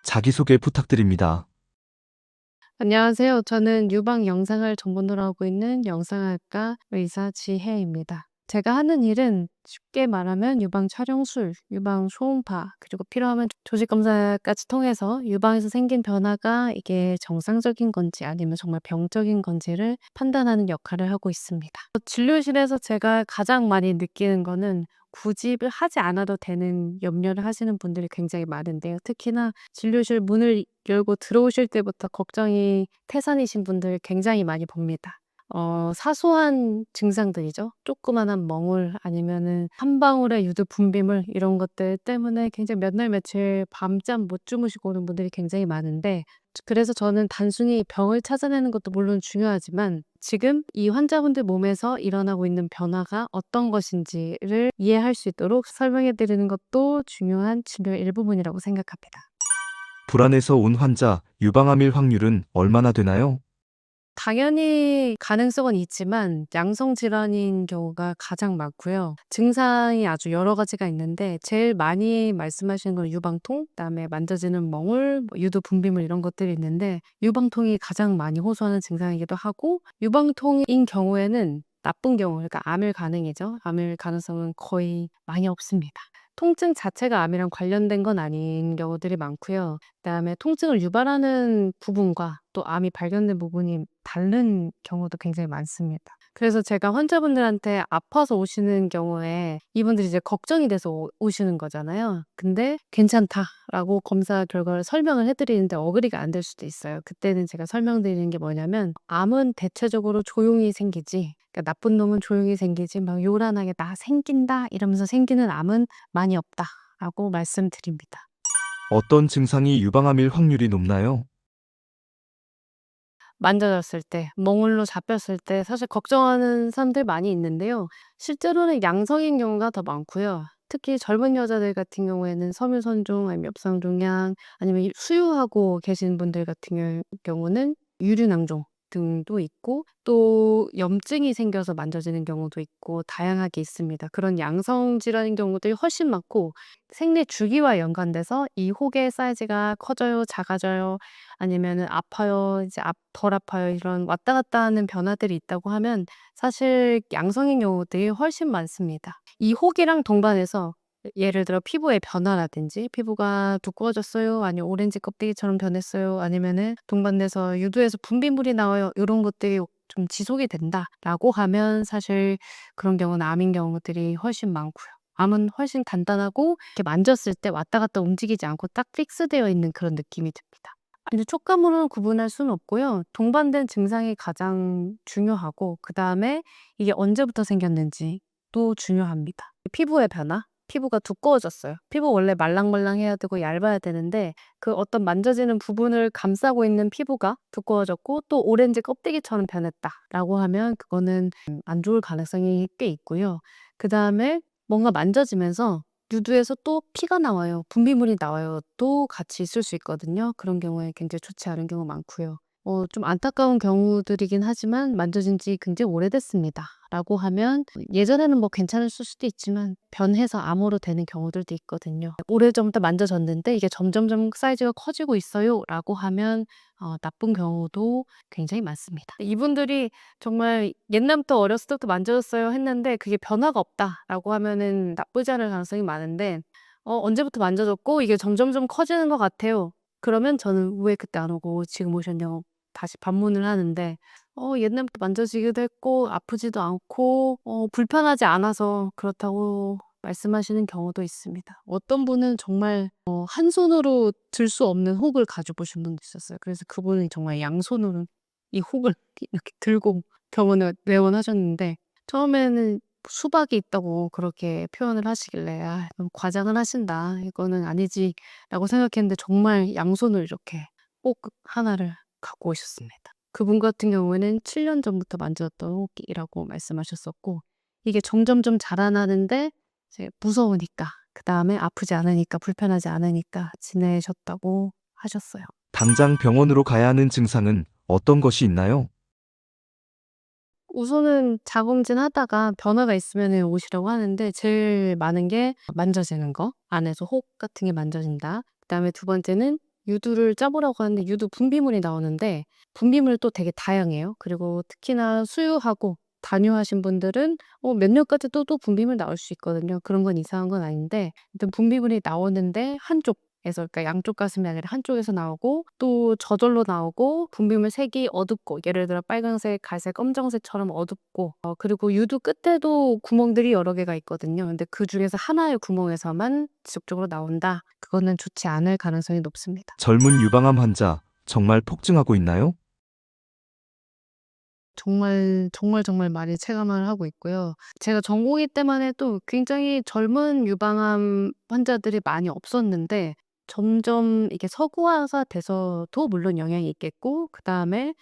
자기소개 부탁드립니다. 안녕하세요. 저는 유방 영상을 전문으로 하고 있는 영상학과 의사 지혜입니다. 제가 하는 일은 쉽게 말하면 유방 촬영술, 유방 초음파, 그리고 필요하면 조직 검사까지 통해서 유방에서 생긴 변화가 이게 정상적인 건지 아니면 정말 병적인 건지를 판단하는 역할을 하고 있습니다. 진료실에서 제가 가장 많이 느끼는 거는 구집을 하지 않아도 되는 염려를 하시는 분들이 굉장히 많은데요. 특히나 진료실 문을 열고 들어오실 때부터 걱정이 태산이신 분들 굉장히 많이 봅니다. 사소한 증상들이죠. 조그마한 멍울 아니면은 한 방울의 유두 분비물 이런 것들 때문에 굉장히 몇 날 며칠 밤잠 못 주무시고 오는 분들이 굉장히 많은데, 그래서 저는 단순히 병을 찾아내는 것도 물론 중요하지만 지금 이 환자분들 몸에서 일어나고 있는 변화가 어떤 것인지를 이해할 수 있도록 설명해 드리는 것도 중요한 치료의 일부분이라고 생각합니다. 불안에서 온 환자 유방암일 확률은 얼마나 되나요? 당연히 가능성은 있지만 양성 질환인 경우가 가장 많고요. 증상이 아주 여러 가지가 있는데 제일 많이 말씀하시는 건 유방통, 그다음에 만져지는 멍울, 유두 분비물 이런 것들이 있는데, 유방통이 가장 많이 호소하는 증상이기도 하고, 유방통인 경우에는 나쁜 경우, 그러니까 암일 가능이죠. 암일 가능성은 거의 많이 없습니다. 통증 자체가 암이랑 관련된 건 아닌 경우들이 많고요. 그다음에 통증을 유발하는 부분과 또 암이 발견된 부분이 다른 경우도 굉장히 많습니다. 그래서 제가 환자분들한테 아파서 오시는 경우에 이분들이 이제 걱정이 돼서 오시는 거잖아요. 근데 "괜찮다."라고 검사 결과를 설명을 해 드리는데 어그리가 안 될 수도 있어요. 그때는 제가 설명드리는 게 뭐냐면 "암은 대체적으로 조용히 생기지, 그러니까 나쁜 놈은 조용히 생기지 막 요란하게 '나 생긴다.' 이러면서 생기는 암은 많이 없다."라고 말씀드립니다. 어떤 증상이 유방암일 확률이 높나요? 만져졌을 때, 멍울로 잡혔을 때 사실 걱정하는 사람들 많이 있는데요. 실제로는 양성인 경우가 더 많고요. 특히 젊은 여자들 같은 경우에는 섬유선종 아니면 엽상종양 아니면 수유하고 계신 분들 같은 경우는 유류낭종 등도 있고, 또 염증이 생겨서 만져지는 경우도 있고 다양하게 있습니다. 그런 양성 질환인 경우들이 훨씬 많고, 생리 주기와 연관돼서 이 혹의 사이즈가 커져요, 작아져요, 아니면은 아파요, 이제 덜 아파요, 이런 왔다 갔다 하는 변화들이 있다고 하면 사실 양성인 경우들이 훨씬 많습니다. 이 혹이랑 동반해서 예를 들어 피부의 변화라든지 피부가 두꺼워졌어요, 아니면 오렌지 껍데기처럼 변했어요, 아니면은 동반돼서 유두에서 분비물이 나와요, 요런 것들이 좀 지속이 된다라고 하면 사실 그런 경우는 암인 경우들이 훨씬 많고요. 암은 훨씬 간단하고 이렇게 만졌을 때 왔다 갔다 움직이지 않고 딱 픽스되어 있는 그런 느낌이 듭니다. 아니, 촉감으로는 구분할 수는 없고요. 동반된 증상이 가장 중요하고, 그다음에 이게 언제부터 생겼는지도 중요합니다. 피부의 변화? 피부가 두꺼워졌어요. 피부 원래 말랑말랑해야 되고 얇아야 되는데 그 어떤 만져지는 부분을 감싸고 있는 피부가 두꺼워졌고 또 오렌지 껍데기처럼 변했다라고 하면 그거는 안 좋을 가능성이 꽤 있고요. 그다음에 뭔가 만져지면서 유두에서 또 피가 나와요. 분비물이 나와요. 또 같이 있을 수 있거든요. 그런 경우에 굉장히 좋지 않은 경우 많고요. 좀 안타까운 경우들이긴 하지만 "만져진 지 굉장히 오래됐습니다." 라고 하면 예전에는 뭐 괜찮았을 수도 있지만 변해서 암으로 되는 경우들도 있거든요. "오래전부터 만져졌는데 이게 점점점 사이즈가 커지고 있어요." 라고 하면 나쁜 경우도 굉장히 많습니다. 이분들이 정말 "옛날부터 어렸을 때부터 만져졌어요." 했는데 그게 변화가 없다라고 하면은 나쁘지 않을 가능성이 많은데, "언제부터 만져졌고 이게 점점점 커지는 것 같아요." 그러면 저는 "왜 그때 안 오고 지금 오셨냐."고 다시 반문을 하는데, 옛날부터 만져지기도 했고 아프지도 않고 불편하지 않아서 그렇다고 말씀하시는 경우도 있습니다. 어떤 분은 정말 한 손으로 들 수 없는 혹을 가지고 오신 분도 있었어요. 그래서 그분이 정말 양손으로 이 혹을 이렇게 들고 병원에 내원하셨는데, 처음에는 수박이 있다고 그렇게 표현을 하시길래 '아, 너무 과장을 하신다. 이거는 아니지.'라고 생각했는데 정말 양손으로 이렇게 혹 하나를 갖고 오셨습니다. 그분 같은 경우에는 7년 전부터 만졌던 혹이라고 말씀하셨었고, 이게 점점점 자라나는데 이제 무서우니까, 그다음에 아프지 않으니까 불편하지 않으니까 지내셨다고 하셨어요. 당장 병원으로 가야 하는 증상은 어떤 것이 있나요? 우선은 자궁진하다가 변화가 있으면은 오시라고 하는데 제일 많은 게 만져지는 거, 안에서 혹 같은 게 만져진다. 그다음에 두 번째는 유두를 짜 보라고 하는데 유두 분비물이 나오는데 분비물이 또 되게 다양해요. 그리고 특히나 수유하고 단유하신 분들은 몇 년까지 또 분비물 나올 수 있거든요. 그런 건 이상한 건 아닌데 일단 분비물이 나오는데 한쪽에서, 그러니까 양쪽 가슴이 아니라 한쪽에서 나오고 또 저절로 나오고 분비물 색이 어둡고, 예를 들어 빨강색, 갈색, 검정색처럼 어둡고, 그리고 유두 끝에도 구멍들이 여러 개가 있거든요. 근데 그중에서 하나의 구멍에서만 지속적으로 나온다. 그거는 좋지 않을 가능성이 높습니다. 젊은 유방암 환자 정말 폭증하고 있나요? 정말 많이 체감을 하고 있고요. 제가 전공의 때만 해도 굉장히 젊은 유방암 환자들이 많이 없었는데 점점 이게 서구화가 돼서도 물론 영향이 있겠고, 그다음에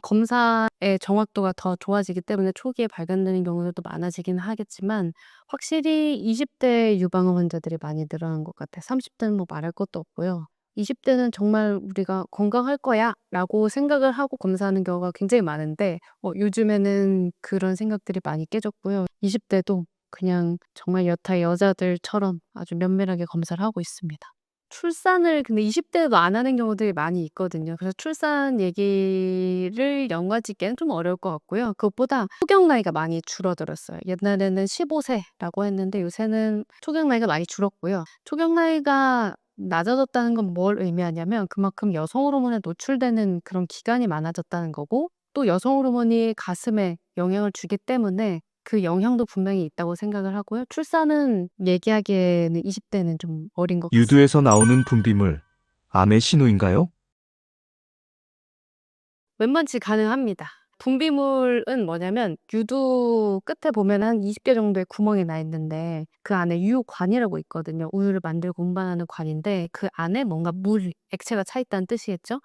검사의 정확도가 더 좋아지기 때문에 초기에 발견되는 경우도 많아지긴 하겠지만 확실히 20대 유방암 환자들이 많이 늘어난 것 같아요. 30대는 뭐 말할 것도 없고요. 20대는 정말 '우리가 건강할 거야.'라고 생각을 하고 검사하는 경우가 굉장히 많은데 요즘에는 그런 생각들이 많이 깨졌고요. 20대도 그냥 정말 여타 여자들처럼 아주 면밀하게 검사를 하고 있습니다. 출산을 근데 20대에도 안 하는 경우들이 많이 있거든요. 그래서 출산 얘기를 연관짓기에는 좀 어려울 것 같고요. 그것보다 초경 나이가 많이 줄어들었어요. 옛날에는 15 세라고 했는데 요새는 초경 나이가 많이 줄었고요. 초경 나이가 낮아졌다는 건 뭘 의미하냐면 그만큼 여성 호르몬에 노출되는 그런 기간이 많아졌다는 거고, 또 여성 호르몬이 가슴에 영향을 주기 때문에 그 영향도 분명히 있다고 생각을 하고요. 출산은 얘기하기에는 20 대는 좀 어린 것 같습니다. 유두에서 나오는 분비물, 암의 신호인가요? 웬만치 가능합니다. 분비물은 뭐냐면 유두 끝에 보면 한 20개 정도의 구멍이 나 있는데 그 안에 유관이라고 있거든요. 우유를 만들고 운반하는 관인데 그 안에 뭔가 액체가 차 있다는 뜻이겠죠?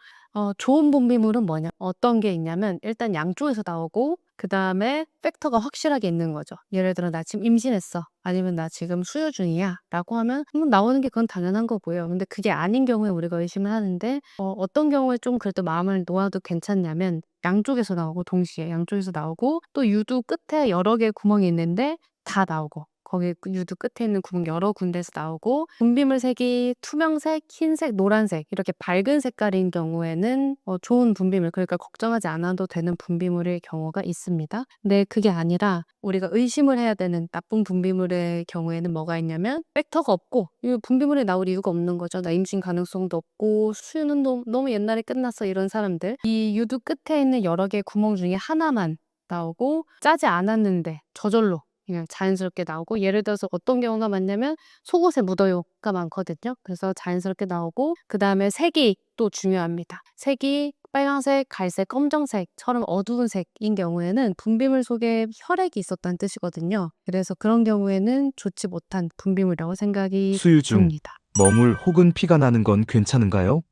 좋은 분비물은 뭐냐? 어떤 게 있냐면 일단 양쪽에서 나오고 그다음에 팩터가 확실하게 있는 거죠. 예를 들어 "나 지금 임신했어." 아니면 "나 지금 수유 중이야." 라고 하면 나오는 게 그건 당연한 거고요. 근데 그게 아닌 경우에 우리가 의심을 하는데 어떤 경우에 좀 그래도 마음을 놓아도 괜찮냐면 양쪽에서 나오고, 동시에 양쪽에서 나오고, 또 유두 끝에 여러 개의 구멍이 있는데 다 나오고, 거기 그 유두 끝에 있는 구멍 여러 군데에서 나오고, 분비물 색이 투명색, 흰색, 노란색 이렇게 밝은 색깔인 경우에는 좋은 분비물, 그러니까 걱정하지 않아도 되는 분비물일 경우가 있습니다. 근데 그게 아니라 우리가 의심을 해야 되는 나쁜 분비물의 경우에는 뭐가 있냐면 팩터가 없고 이 분비물이 나올 이유가 없는 거죠. 나 임신 가능성도 없고 수유는 너무 옛날에 끝났어, 이런 사람들. 이 유두 끝에 있는 여러 개의 구멍 중에 하나만 나오고 짜지 않았는데 저절로 그냥 자연스럽게 나오고, 예를 들어서 어떤 경우가 많냐면 속옷에 묻어요가 많거든요. 그래서 자연스럽게 나오고, 그다음에 색이 또 중요합니다. 색이 빨강색, 갈색, 검정색처럼 어두운 색인 경우에는 분비물 속에 혈액이 있었다는 뜻이거든요. 그래서 그런 경우에는 좋지 못한 분비물이라고 생각이 수유 중 듭니다. 멍울 혹은 피가 나는 건 괜찮은가요?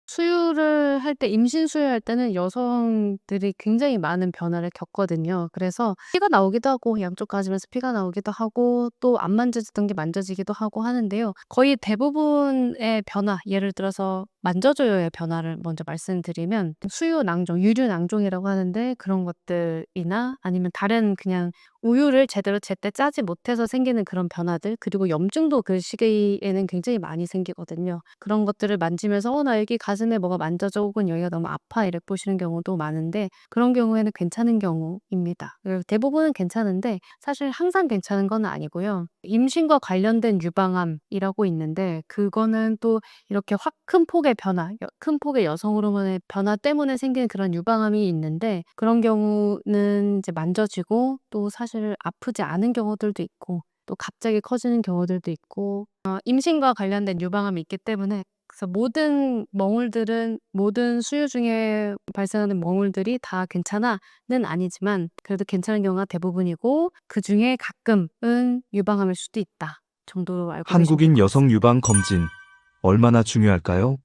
수유를 할 때, 임신 수유할 때는 여성들이 굉장히 많은 변화를 겪거든요. 그래서 피가 나오기도 하고 양쪽 가슴에서 피가 나오기도 하고 또 안 만져지던 게 만져지기도 하고 하는데요. 거의 대부분의 변화, 예를 들어서 만져줘요의 변화를 먼저 말씀드리면 수유 낭종, 유류 낭종이라고 하는데 그런 것들이나 아니면 다른 그냥 우유를 제대로 제때 짜지 못해서 생기는 그런 변화들, 그리고 염증도 그 시기에는 굉장히 많이 생기거든요. 그런 것들을 만지면서 나 여기 가슴에 뭐가 만져져." 혹은 "여기가 너무 아파." 이래 보시는 경우도 많은데 그런 경우에는 괜찮은 경우입니다. 대부분은 괜찮은데 사실 항상 괜찮은 건 아니고요. 임신과 관련된 유방암이라고 있는데 그거는 또 이렇게 확 큰 폭의 변화, 큰 폭의 여성 호르몬의 변화 때문에 생기는 그런 유방암이 있는데 그런 경우는 이제 만져지고 또 사실 아프지 않은 경우들도 있고 또 갑자기 커지는 경우들도 있고, 임신과 관련된 유방암이 있기 때문에 그래서 모든 수유 중에 발생하는 멍울들이 다 괜찮아는 아니지만 그래도 괜찮은 경우가 대부분이고 그중에 가끔은 유방암일 수도 있다 정도로 알고 계시면 될 한국인 것 여성 같습니다. 유방 검진 얼마나 중요할까요?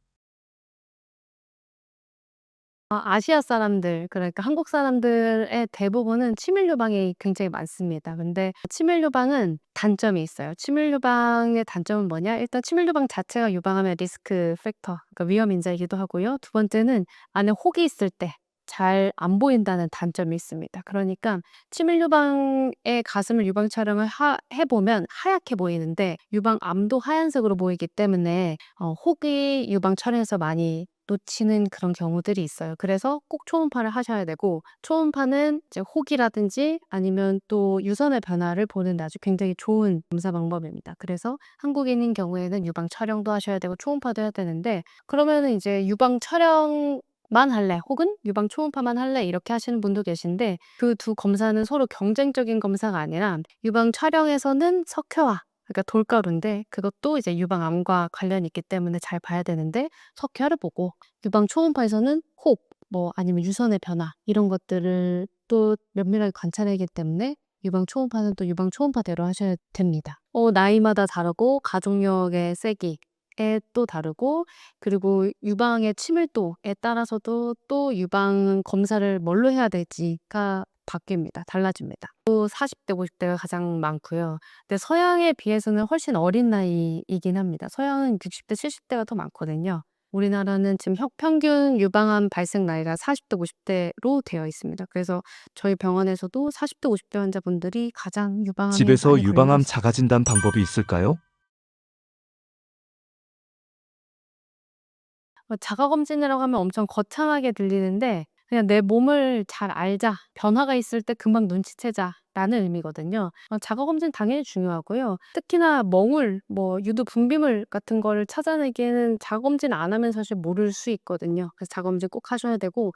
아시아 사람들, 그러니까 한국 사람들의 대부분은 치밀 유방이 굉장히 많습니다. 근데 치밀 유방은 단점이 있어요. 치밀 유방의 단점은 뭐냐? 일단 치밀 유방 자체가 유방암의 리스크 팩터, 그러니까 위험 인자이기도 하고요. 두 번째는 안에 혹이 있을 때 잘 안 보인다는 단점이 있습니다. 그러니까 치밀 유방의 가슴을 유방 촬영을 해 보면 하얗게 보이는데 유방암도 하얀색으로 보이기 때문에 혹이 유방 촬영에서 많이 놓치는 그런 경우들이 있어요. 그래서 꼭 초음파를 하셔야 되고, 초음파는 이제 혹이라든지 아니면 또 유선의 변화를 보는 아주 굉장히 좋은 검사 방법입니다. 그래서 한국인인 경우에는 유방 촬영도 하셔야 되고 초음파도 해야 되는데, 그러면은 이제 유방 촬영만 할래 혹은 유방 초음파만 할래 이렇게 하시는 분도 계신데, 그 두 검사는 서로 경쟁적인 검사가 아니라 유방 촬영에서는 석회화, 그러니까 돌가루인데 그것도 이제 유방암과 관련이 있기 때문에 잘 봐야 되는데 석회화를 보고, 유방 초음파에서는 혹 뭐 아니면 유선의 변화 이런 것들을 또 면밀하게 관찰하기 때문에 유방 초음파는 또 유방 초음파대로 하셔야 됩니다. 나이마다 다르고 가족력의 세기에 또 다르고, 그리고 유방의 치밀도에 따라서도 또 유방 검사를 뭘로 해야 될지가 바뀝니다. 달라집니다. 또 40대, 50대가 가장 많고요. 근데 서양에 비해서는 훨씬 어린 나이이긴 합니다. 서양은 60대, 70대가 더 많거든요. 우리나라는 지금 평균 유방암 발생 나이가 40대, 50대로 되어 있습니다. 그래서 저희 병원에서도 40대, 50대 환자분들이 가장 유방암에 집에서 많이 걸리고 유방암 있습니다. 자가진단 방법이 있을까요? 자가검진이라고 하면 엄청 거창하게 들리는데, 그냥 '내 몸을 잘 알자. 변화가 있을 때 금방 눈치채자.'라는 의미거든요. 자가검진 당연히 중요하고요. 특히나 멍울, 뭐 유두 분비물 같은 거를 찾아내기에는 자가검진 안 하면 사실 모를 수 있거든요. 그래서 자가검진 꼭 하셔야 되고,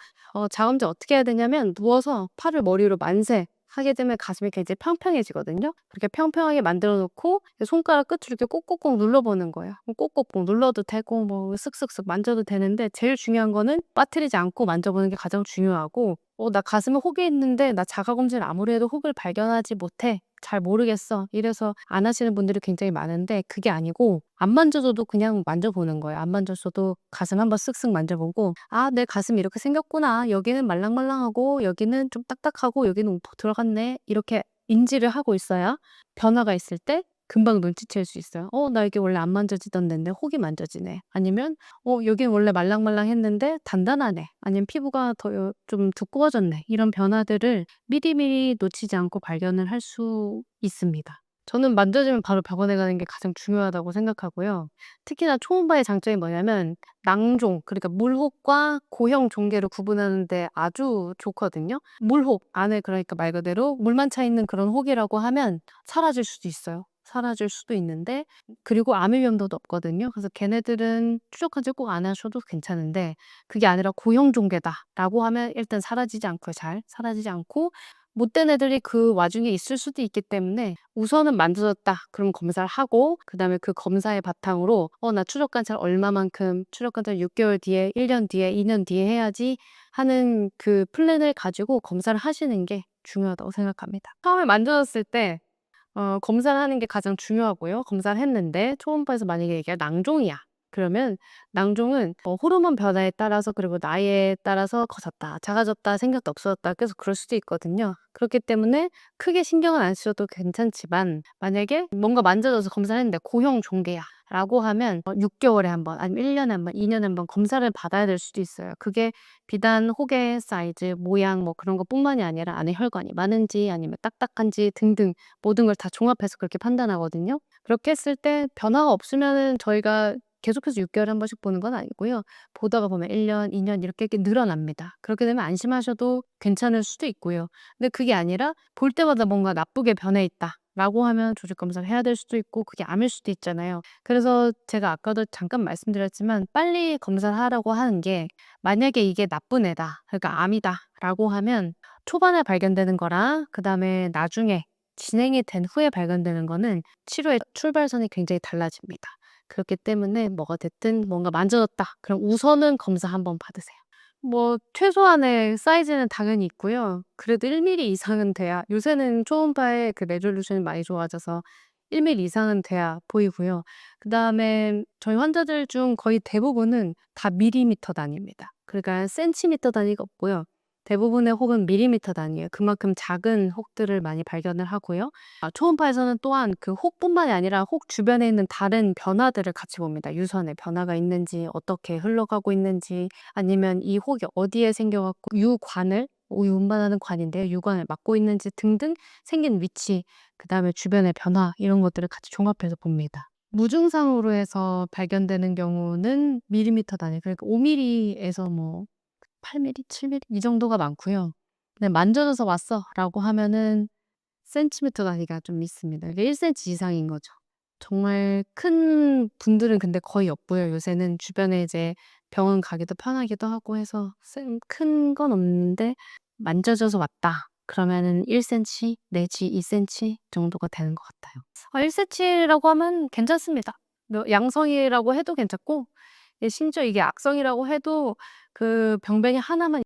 자가검진 어떻게 해야 되냐면 누워서 팔을 머리로 만세 하게 되면 가슴이 굉장히 평평해지거든요. 그렇게 평평하게 만들어 놓고 손가락 끝으로 이렇게 꼭꼭꼭 눌러보는 거예요. 꼭꼭꼭 눌러도 되고 뭐 쓱쓱쓱 만져도 되는데, 제일 중요한 거는 빠뜨리지 않고 만져보는 게 가장 중요하고, 나 가슴에 혹이 있는데 나 자가검진 아무리 해도 혹을 발견하지 못해. 잘 모르겠어. 이래서 안 하시는 분들이 굉장히 많은데, 그게 아니고 안 만져줘도 그냥 만져보는 거예요. 안 만졌어도 가슴 한번 쓱쓱 만져보고, 아, 내 가슴이 이렇게 생겼구나. 여기는 말랑말랑하고 여기는 좀 딱딱하고 여기는 움푹 들어갔네. 이렇게 인지를 하고 있어야 변화가 있을 때 금방 눈치챌 수 있어요. 나 이게 원래 안 만져지던 데인데 혹이 만져지네. 아니면 여긴 원래 말랑말랑했는데 단단하네. 아니면 피부가 더 좀 두꺼워졌네. 이런 변화들을 미리미리 놓치지 않고 발견을 할 수 있습니다. 저는 만져지면 바로 병원에 가는 게 가장 중요하다고 생각하고요. 특히나 초음파의 장점이 뭐냐면 낭종, 그러니까 물혹과 고형 종괴를 구분하는 데 아주 좋거든요. 물혹 안에, 그러니까 말 그대로 물만 차 있는 그런 혹이라고 하면 사라질 수도 있어요. 사라질 수도 있는데, 그리고 암의 위험도도 없거든요. 그래서 걔네들은 추적하지 꼭 안 하셔도 괜찮은데, 그게 아니라 고형 종괴다라고 하면 일단 사라지지 않고요. 잘 사라지지 않고 못된 애들이 그 와중에 있을 수도 있기 때문에 우선은 만져졌다 그럼 검사를 하고, 그다음에 그 검사의 바탕으로 나 추적 관찰 얼마만큼, 추적 관찰 6개월 뒤에, 1년 뒤에, 2년 뒤에 해야지 하는 그 플랜을 가지고 검사를 하시는 게 중요하다고 생각합니다. 처음에 만져졌을 때 검사를 하는 게 가장 중요하고요. 검사를 했는데 초음파에서 만약에 이게 낭종이야. 그러면 낭종은 호르몬 변화에 따라서, 그리고 나이에 따라서 커졌다, 작아졌다, 생겼다, 없어졌다, 그래서 그럴 수도 있거든요. 그렇기 때문에 크게 신경은 안 쓰셔도 괜찮지만, 만약에 뭔가 만져져서 검사를 했는데 고형 종괴야 라고 하면 6개월에 한 번, 아니면 1년에 한 번, 2년에 한 번 검사를 받아야 될 수도 있어요. 그게 비단 혹의 사이즈, 모양 뭐 그런 것뿐만이 아니라 안에 혈관이 많은지 아니면 딱딱한지 등등 모든 걸 다 종합해서 그렇게 판단하거든요. 그렇게 했을 때 변화가 없으면은 저희가 계속해서 6개월에 한 번씩 보는 건 아니고요. 보다가 보면 1년, 2년 이렇게 늘어납니다. 그렇게 되면 안심하셔도 괜찮을 수도 있고요. 근데 그게 아니라 볼 때마다 뭔가 나쁘게 변해 있다라고 하면 조직 검사를 해야 될 수도 있고, 그게 암일 수도 있잖아요. 그래서 제가 아까도 잠깐 말씀드렸지만 빨리 검사를 하라고 하는 게, 만약에 이게 나쁜 애다, 그러니까 암이다라고 하면 초반에 발견되는 거랑 그다음에 나중에 진행이 된 후에 발견되는 거는 치료의 출발선이 굉장히 달라집니다. 그렇기 때문에 뭐가 됐든 뭔가 만져졌다 그럼 우선은 검사 한번 받으세요. 뭐 최소한의 사이즈는 당연히 있고요. 그래도 1mm 이상은 돼야, 요새는 초음파의 그 레졸루션이 많이 좋아져서 1mm 이상은 돼야 보이고요. 그다음에 저희 환자들 중 거의 대부분은 다 밀리미터 단위입니다. 그러니까 센티미터 단위가 없고요. 대부분의 혹은 밀리미터 단위예요. 그만큼 작은 혹들을 많이 발견을 하고요. 초음파에서는 또한 그 혹뿐만이 아니라 혹 주변에 있는 다른 변화들을 같이 봅니다. 유선의 변화가 있는지, 어떻게 흘러가고 있는지, 아니면 이 혹이 어디에 생겨 갖고 유관을 운반하는 관인데요. 유관을 막고 있는지 등등 생긴 위치, 그다음에 주변의 변화 이런 것들을 같이 종합해서 봅니다. 무증상으로 해서 발견되는 경우는 밀리미터 단위, 그러니까 5mm에서 뭐 8mm, 7mm 이 정도가 많고요. 그냥 "만져져서 왔어."라고 하면은 센티미터 단위가 좀 있습니다. 이게 1cm 이상인 거죠. 정말 큰 분들은 근데 거의 없고요. 요새는 주변에 이제 병원 가기도 편하기도 하고 해서 큰 건 없는데 만져져서 왔다 그러면은 1cm 내지 2cm 정도가 되는 것 같아요. 1cm라고 하면 괜찮습니다. 양성이라고 해도 괜찮고, 심지어 이게 악성이라고 해도 그 병변이 하나만